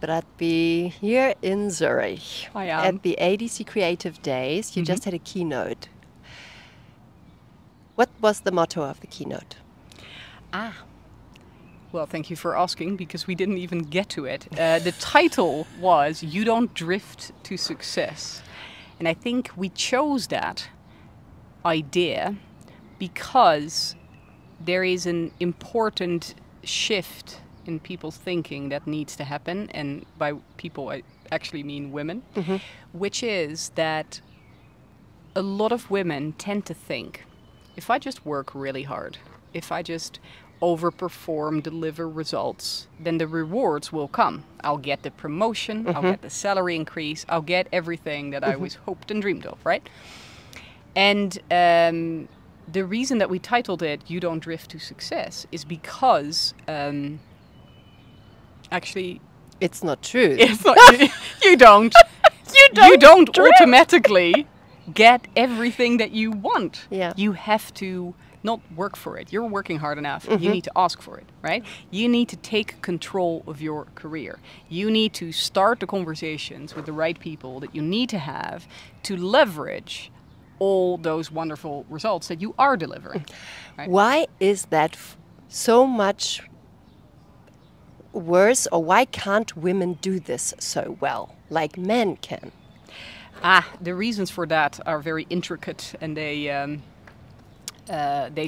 Bratby here in Zurich. I am. At the ADC Creative Days, you just had a keynote. What was the motto of the keynote? Well, thank you for asking, because we didn't even get to it. The title was "You Don't Drift to Success." And I think we chose that idea because there is an important shift in people's thinking that needs to happen. And by people, I actually mean women, which is that a lot of women tend to think, if I just work really hard, if I just overperform, deliver results, then the rewards will come. I'll get the promotion, I'll get the salary increase, I'll get everything that I always hoped and dreamed of, right? And the reason that we titled it "You Don't Drift to Success" is because actually It's not true. it's not, you don't you don't automatically get everything that you want. Yeah. You have to not work for it. You're working hard enough. You need to ask for it, right? You need to take control of your career. You need to start the conversations with the right people that you need to have to leverage all those wonderful results that you are delivering. Right? Why is that so much worse, or why can't women do this so well, like men can? The reasons for that are very intricate, and they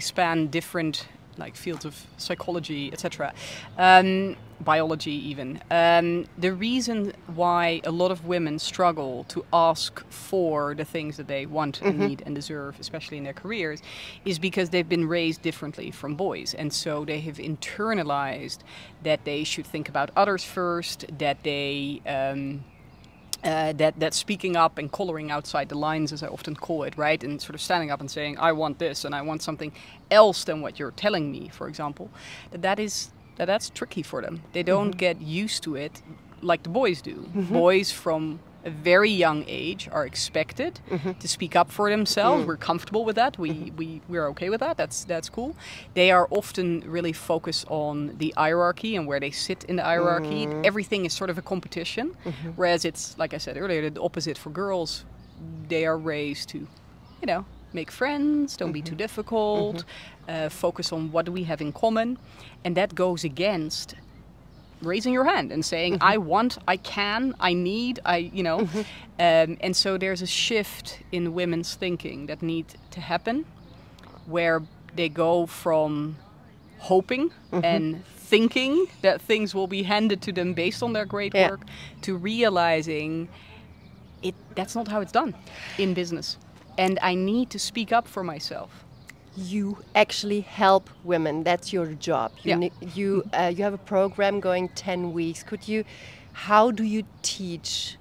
span different fields of psychology, etc., biology even. The reason why a lot of women struggle to ask for the things that they want and need and deserve, especially in their careers, is because they've been raised differently from boys, and so they have internalized that they should think about others first, that they that speaking up and coloring outside the lines, as I often call it, right, and sort of standing up and saying, I want this and I want something else than what you're telling me, for example, that's tricky for them. They don't get used to it like the boys do. Boys from a very young age are expected to speak up for themselves. We're comfortable with that. We're okay with that. That's cool. They are often really focused on the hierarchy and where they sit in the hierarchy. Everything is sort of a competition, whereas it's, like I said earlier, the opposite for girls. They are raised to, make friends, don't be too difficult, focus on what do we have in common, and that goes against raising your hand and saying, I want, I can, I need, and so there's a shift in women's thinking that need to happen, where they go from hoping and thinking that things will be handed to them based on their great work to realizing that's not how it's done in business. And I need to speak up for myself. You actually help women. That's your job. You have a program going 10 weeks. How do you teach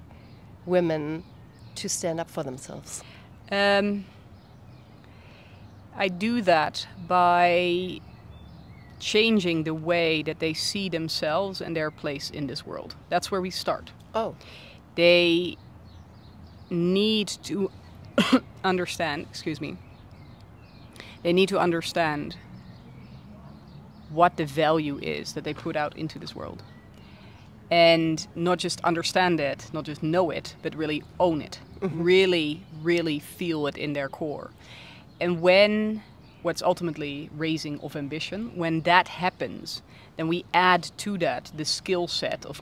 women to stand up for themselves? I do that by changing the way that they see themselves and their place in this world. That's where we start. Oh. They need to understand, they need to understand what the value is that they put out into this world. And not just understand it, not just know it, but really own it. Really, really feel it in their core. And when what's ultimately raising of ambition, when that happens, then we add to that the skill set of,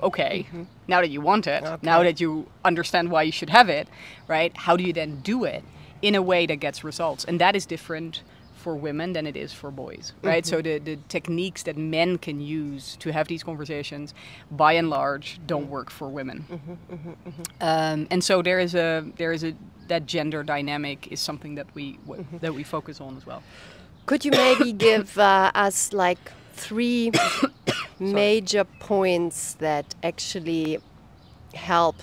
now that you want it, now that you understand why you should have it, right? How do you then do it in a way that gets results? And that is different for women than it is for boys, right? So the techniques that men can use to have these conversations, by and large, don't work for women. And so there is that gender dynamic is something that we focus on as well. Could you maybe give us like 3 major points that actually help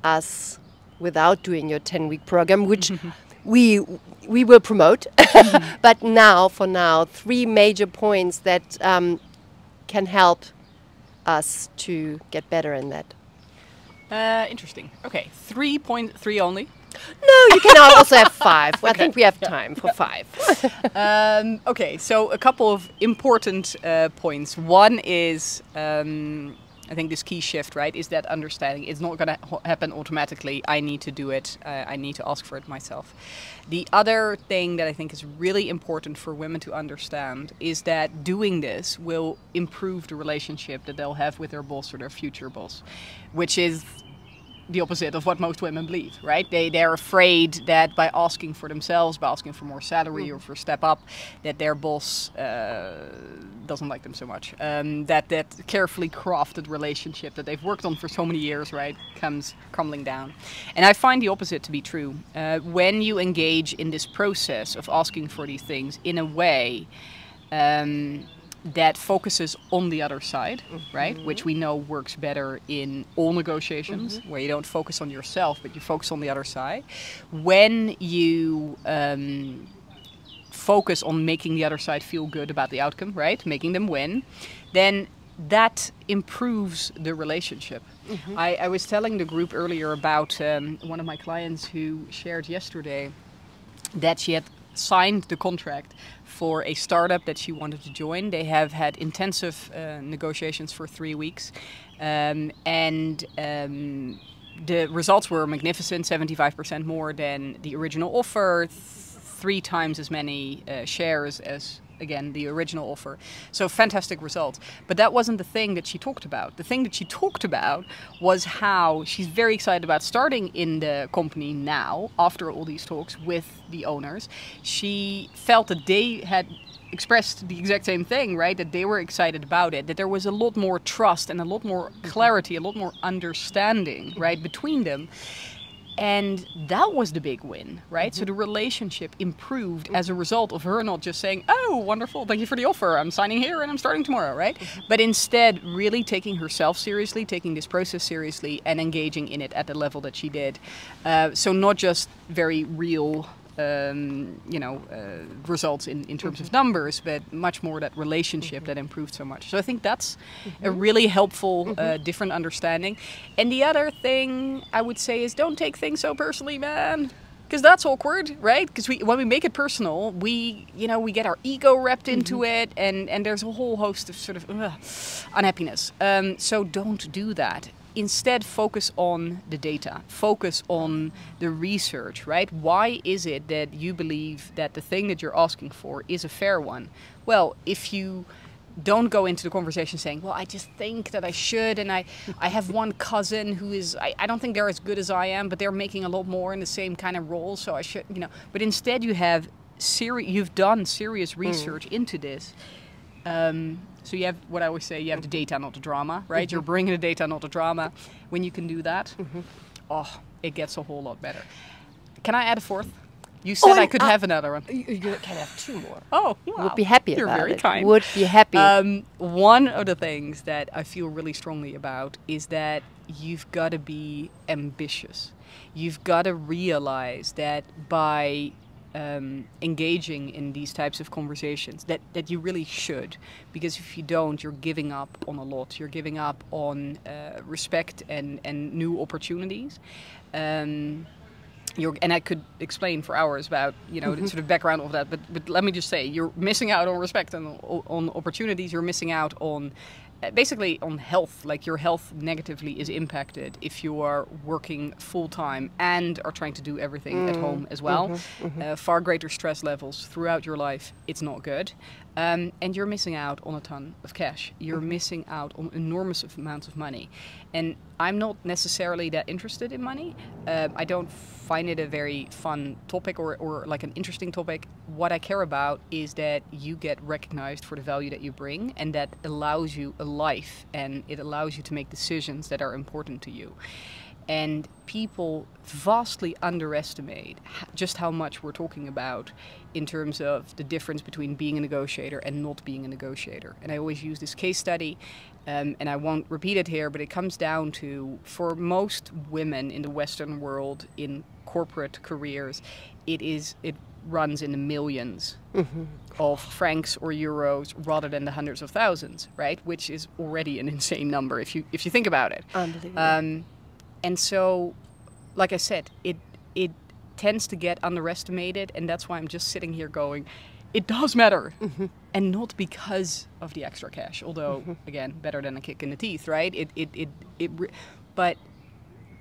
us without doing your 10-week program, which we will promote. But for now, 3 major points that can help us to get better in that. Interesting. Okay, 3 only. No, you can also have 5. I think we have time for 5. Okay, so a couple of important points. One is I think this key shift, right, is that understanding. It's not going to happen automatically. I need to do it. I need to ask for it myself. The other thing that I think is really important for women to understand is that doing this will improve the relationship that they'll have with their boss or their future boss, which is the opposite of what most women believe, right? They're afraid that by asking for themselves, by asking for more salary or for a step up, that their boss doesn't like them so much. That carefully crafted relationship that they've worked on for so many years, right, comes crumbling down. And I find the opposite to be true. When you engage in this process of asking for these things in a way that focuses on the other side, right? Which we know works better in all negotiations, where you don't focus on yourself, but you focus on the other side. When you focus on making the other side feel good about the outcome, right? Making them win, then that improves the relationship. I was telling the group earlier about one of my clients who shared yesterday that she had signed the contract for a startup that she wanted to join. They have had intensive negotiations for 3 weeks, and the results were magnificent, 75% more than the original offer, 3 times as many shares as, again, the original offer. So fantastic results. But that wasn't the thing that she talked about. The thing that she talked about was how she's very excited about starting in the company now, after all these talks with the owners. She felt that they had expressed the exact same thing, right? That they were excited about it, that there was a lot more trust and a lot more clarity, a lot more understanding, right, between them. And that was the big win, right? So the relationship improved as a result of her not just saying, oh, wonderful, thank you for the offer, I'm signing here and I'm starting tomorrow, right? But instead really taking herself seriously, taking this process seriously and engaging in it at the level that she did. So not just very real results in terms of numbers, but much more that relationship that improved so much. So I think that's a really helpful, different understanding. And the other thing I would say is don't take things so personally, man. Because that's awkward, right? Because when we make it personal, we get our ego wrapped into it, and there's a whole host of sort of unhappiness. So don't do that. Instead, focus on the data, focus on the research, right? Why is it that you believe that the thing that you're asking for is a fair one? Well, if you don't go into the conversation saying, well, I just think that I should, and I have one cousin who is, I don't think they're as good as I am, but they're making a lot more in the same kind of role, so I should, But instead you've done serious research into this. So you have, what I always say, you have the data, not the drama, right? You're bringing the data, not the drama. When you can do that, it gets a whole lot better. Can I add a fourth? You said I could have another one. You can have 2 more. Oh, wow. Would be happy about it. You're very kind. Would be happy. One of the things that I feel really strongly about is that you've got to be ambitious. You've got to realize that by engaging in these types of conversations that you really should, because if you don't, you're giving up on a lot. You're giving up on respect and new opportunities. And I could explain for hours about the sort of background of that, but let me just say, you're missing out on respect and on opportunities. You're missing out on basically on health. Like, your health negatively is impacted if you are working full-time and are trying to do everything at home as well. Far greater stress levels throughout your life. It's not good. And you're missing out on a ton of cash. You're missing out on enormous amounts of money. And I'm not necessarily that interested in money. I don't find it a very fun topic or like an interesting topic. What I care about is that you get recognized for the value that you bring, and that allows you a life, and it allows you to make decisions that are important to you. And people vastly underestimate just how much we're talking about in terms of the difference between being a negotiator and not being a negotiator. And I always use this case study, and I won't repeat it here, but it comes down to, for most women in the Western world in corporate careers, it runs in the millions of francs or euros rather than the hundreds of thousands, right? Which is already an insane number if you think about it. Unbelievable. And so, like I said, it tends to get underestimated, and that's why I'm just sitting here going, it does matter. And not because of the extra cash, although, again, better than a kick in the teeth, right? But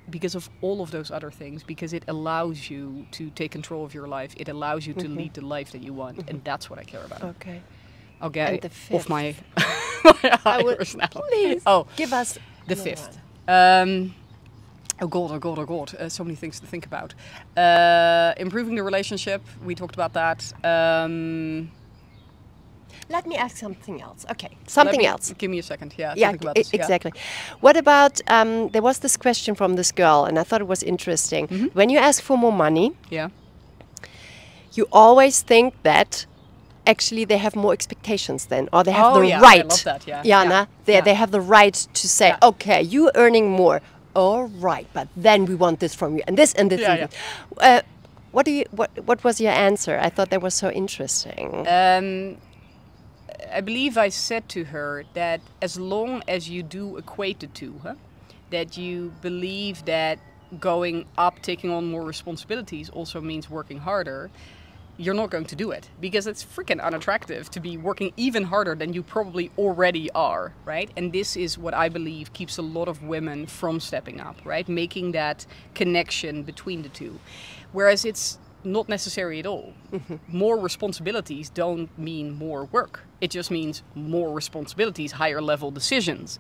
because of all of those other things, because it allows you to take control of your life, it allows you to lead the life that you want, and that's what I care about. Okay. I'll get off my I would, now. Please give us the fifth. Oh God. So many things to think about. Improving the relationship. We talked about that. Let me ask something else. Okay, something else. Give me a second. Yeah, Yeah, think about this. exactly. What about, there was this question from this girl, and I thought it was interesting. When you ask for more money, you always think that actually they have more expectations then, or they have the right. I love that, They have the right to say, okay, you earning more. All right, but then we want this from you, and this and this. And this. What was your answer? I thought that was so interesting. I believe I said to her that as long as you do equate the two, that you believe that going up, taking on more responsibilities also means working harder, you're not going to do it, because it's freaking unattractive to be working even harder than you probably already are, right? And this is what I believe keeps a lot of women from stepping up, right? Making that connection between the two. Whereas it's not necessary at all. More responsibilities don't mean more work. It just means more responsibilities, higher level decisions.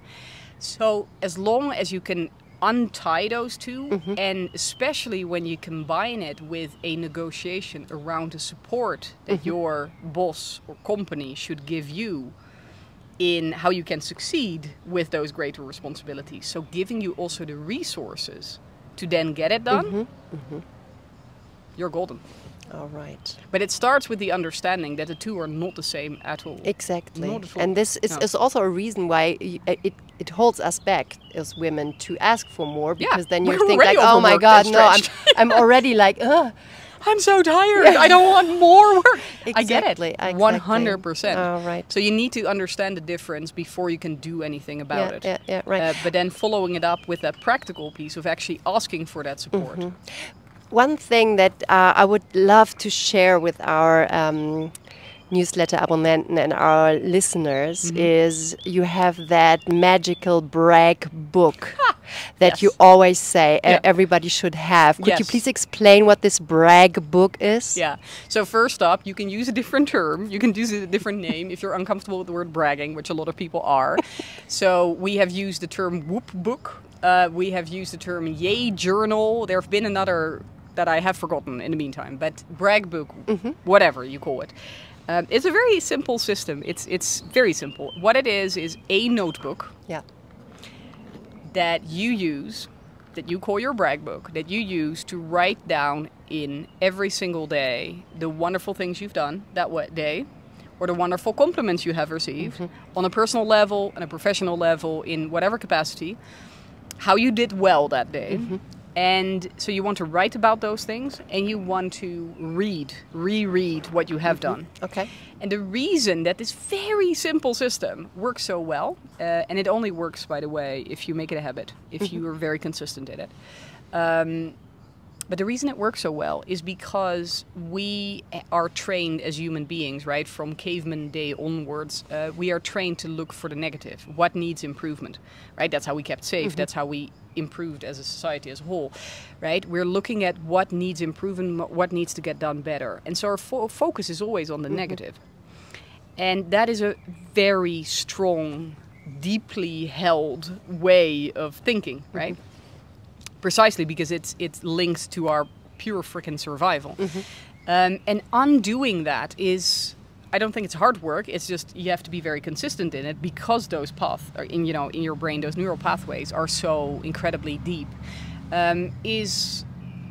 So as long as you can untie those two, and especially when you combine it with a negotiation around the support that your boss or company should give you in how you can succeed with those greater responsibilities. So giving you also the resources to then get it done, you're golden. All right. But it starts with the understanding that the two are not the same at all. Exactly. Not at all. And this is also a reason why it holds us back as women to ask for more, because then you think like, oh my God, no, I'm already like, ugh. I'm so tired. I don't want more work. Exactly. I get it. 100%. Oh, right. So you need to understand the difference before you can do anything about it. Yeah, right. But then following it up with that practical piece of actually asking for that support. One thing that I would love to share with our newsletter abonnenten and our listeners is you have that magical brag book that you always say everybody should have. Could you please explain what this brag book is? Yeah. So first up, you can use a different term. You can use a different name if you're uncomfortable with the word bragging, which a lot of people are. So we have used the term whoop book. We have used the term yay journal. There have been another that I have forgotten in the meantime, but brag book, whatever you call it. It's a very simple system. It's very simple. What it is a notebook that you use, that you call your brag book, that you use to write down in every single day the wonderful things you've done that day, or the wonderful compliments you have received on a personal level and a professional level in whatever capacity, how you did well that day. And so you want to write about those things, and you want to reread what you have done. Okay. And the reason that this very simple system works so well, and it only works, by the way, if you make it a habit, if you are very consistent in it. But the reason it works so well is because we are trained as human beings, right? From caveman day onwards, we are trained to look for the negative. What needs improvement, right? That's how we kept safe. That's how we improved as a society as a whole, right? We're looking at what needs improvement, what needs to get done better. And so our focus is always on the negative. And that is a very strong, deeply held way of thinking, right? Precisely because it's linked to our pure freaking survival. And undoing that is, I don't think it's hard work. It's just you have to be very consistent in it, because those paths are in your brain, those neural pathways are so incredibly deep. Is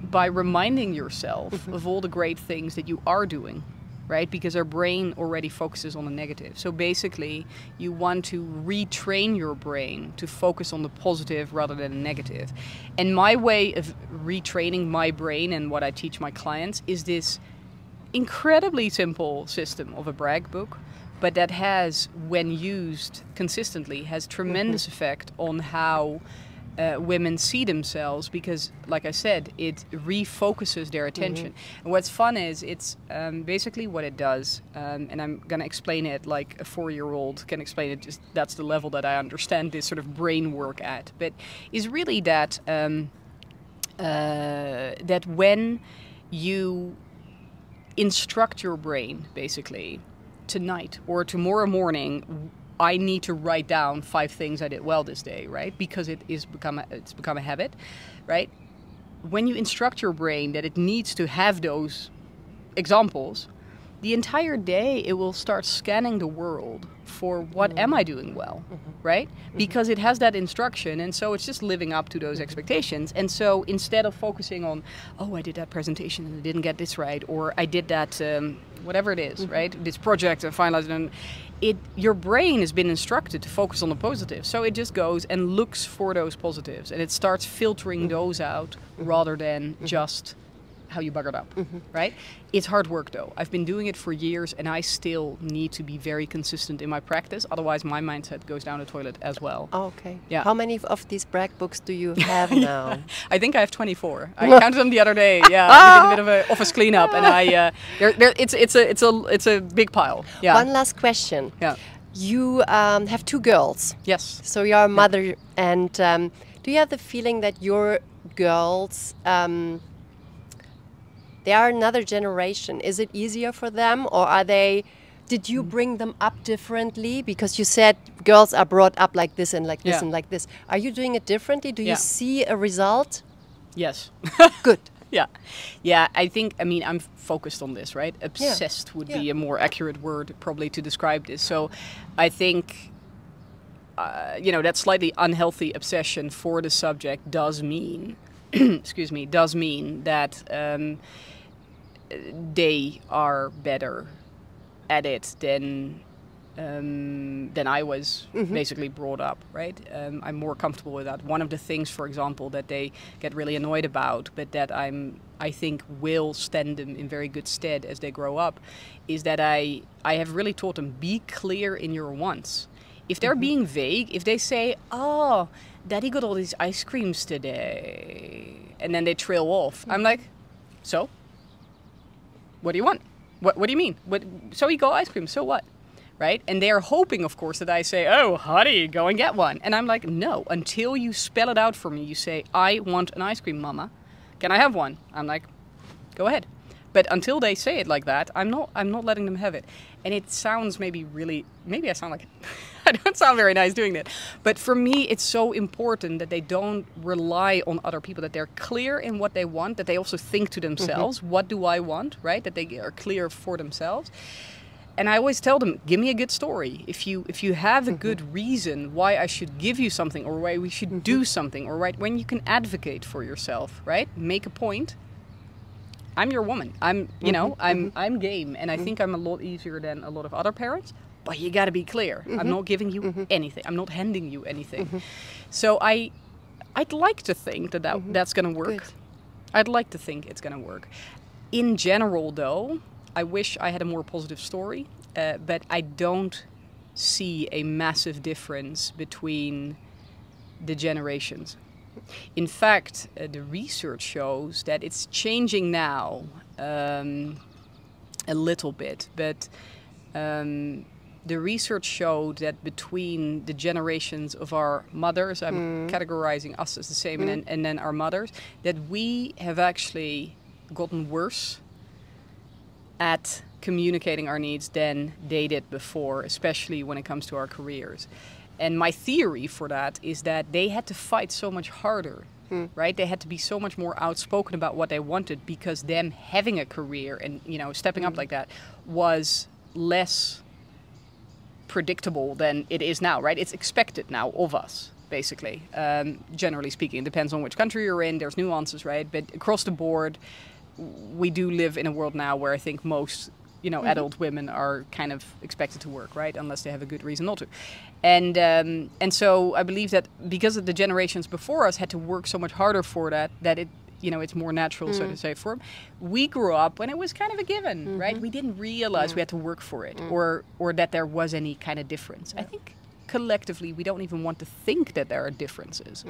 by reminding yourself of all the great things that you are doing, right? Because our brain already focuses on the negative. So basically, you want to retrain your brain to focus on the positive rather than the negative. And my way of retraining my brain and what I teach my clients is this incredibly simple system of a brag book, but that has, when used consistently, has tremendous effect on how women see themselves, because, like I said, it refocuses their attention. And what's fun is it's basically what it does, and I'm going to explain it like a 4-year-old can explain it, just that's the level that I understand this sort of brain work at, but is really that that when you instruct your brain, basically, tonight or tomorrow morning, I need to write down 5 things I did well this day, right? Because it's become a habit, right? When you instruct your brain that it needs to have those examples, the entire day it will start scanning the world for what am I doing well, right? Because it has that instruction, and so it's just living up to those expectations. And so instead of focusing on, oh, I did that presentation and I didn't get this right, or I did that whatever it is, right? This project and finalized, and your brain has been instructed to focus on the positives. So it just goes and looks for those positives, and it starts filtering those out rather than just how you buggered up, right? It's hard work, though. I've been doing it for years, and I still need to be very consistent in my practice. Otherwise, my mindset goes down the toilet as well. Oh, okay. Yeah. How many of these brag books do you have now? I think I have 24. I counted them the other day. Yeah, I did a bit of an office cleanup, and it's a big pile. Yeah. One last question. Yeah. You have 2 girls. Yes. So you're a mother, and do you have the feeling that your girls, they are another generation? Is it easier for them, or did you bring them up differently? Because you said girls are brought up like this and like this and like this. Are you doing it differently? Do you see a result? Yes. Good. Yeah. Yeah, I mean, I'm focused on this, right? Obsessed would be a more accurate word probably to describe this. So I think, that slightly unhealthy obsession for the subject does mean, does mean that they are better at it than I was basically brought up, right? I'm more comfortable with that. One of the things, for example, that they get really annoyed about, but that I think will stand them in very good stead as they grow up, is that I have really taught them, be clear in your wants. If they're being vague, if they say, oh, Daddy got all these ice creams today, and then they trail off, I'm like, so? What do you want? What do you mean? So he got ice cream, so what? Right? And they're hoping, of course, that I say, oh, honey, go and get one. And I'm like, no, until you spell it out for me. You say, I want an ice cream, Mama. Can I have one? I'm like, go ahead. But until they say it like that, I'm not letting them have it. And it sounds maybe I sound like, I don't sound very nice doing that. But for me, it's so important that they don't rely on other people, that they're clear in what they want, that they also think to themselves, what do I want, right? That they are clear for themselves. And I always tell them, give me a good story. If you have a good reason why I should give you something, or why we should do something, or right when you can advocate for yourself, right? Make a point. I'm your woman. I'm game, and I think I'm a lot easier than a lot of other parents. But you got to be clear. I'm not giving you anything. I'm not handing you anything. So I'd like to think that's going to work. Good. I'd like to think it's going to work. In general, though, I wish I had a more positive story, but I don't see a massive difference between the generations. In fact, the research shows that it's changing now a little bit, but the research showed that between the generations of our mothers, I'm categorizing us as the same, and then our mothers, that we have actually gotten worse at communicating our needs than they did before, especially when it comes to our careers. And my theory for that is that they had to fight so much harder, right? They had to be so much more outspoken about what they wanted, because them having a career and, stepping up like that was less predictable than it is now, right? It's expected now of us, basically. Generally speaking, it depends on which country you're in. There's nuances, right? But across the board, we do live in a world now where I think most, adult women are kind of expected to work, right? Unless they have a good reason not to. And so I believe that because of the generations before us had to work so much harder for that it, it's more natural, so to say, for them. We grew up when it was kind of a given, right? We didn't realize we had to work for it, or that there was any kind of difference. I think collectively, we don't even want to think that there are differences,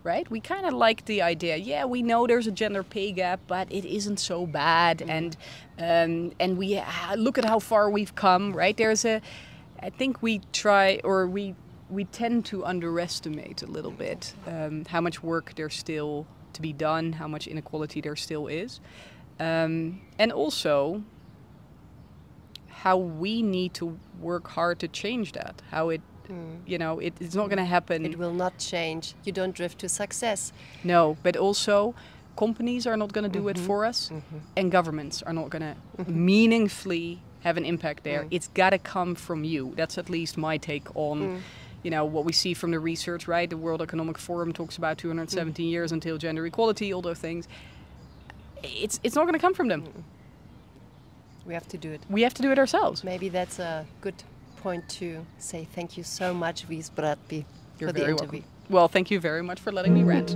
right? We kind of like the idea, yeah, we know there's a gender pay gap, but it isn't so bad, and we look at how far we've come, right? I think we try, or we tend to underestimate a little bit how much work there's still to be done, how much inequality there still is, and also how we need to work hard to change that. How it, it's not going to happen. It will not change. You don't drift to success. No, but also companies are not going to do it for us, and governments are not going to meaningfully have an impact there. It's got to come from you. That's at least my take on what we see from the research, right? The World Economic Forum talks about 217 years until gender equality, all those things. It's not going to come from them. We have to do it. We have to do it ourselves. Maybe that's a good point to say thank you so much, Wieś Bratby, for the very interview. Welcome. Well, thank you very much for letting me rant.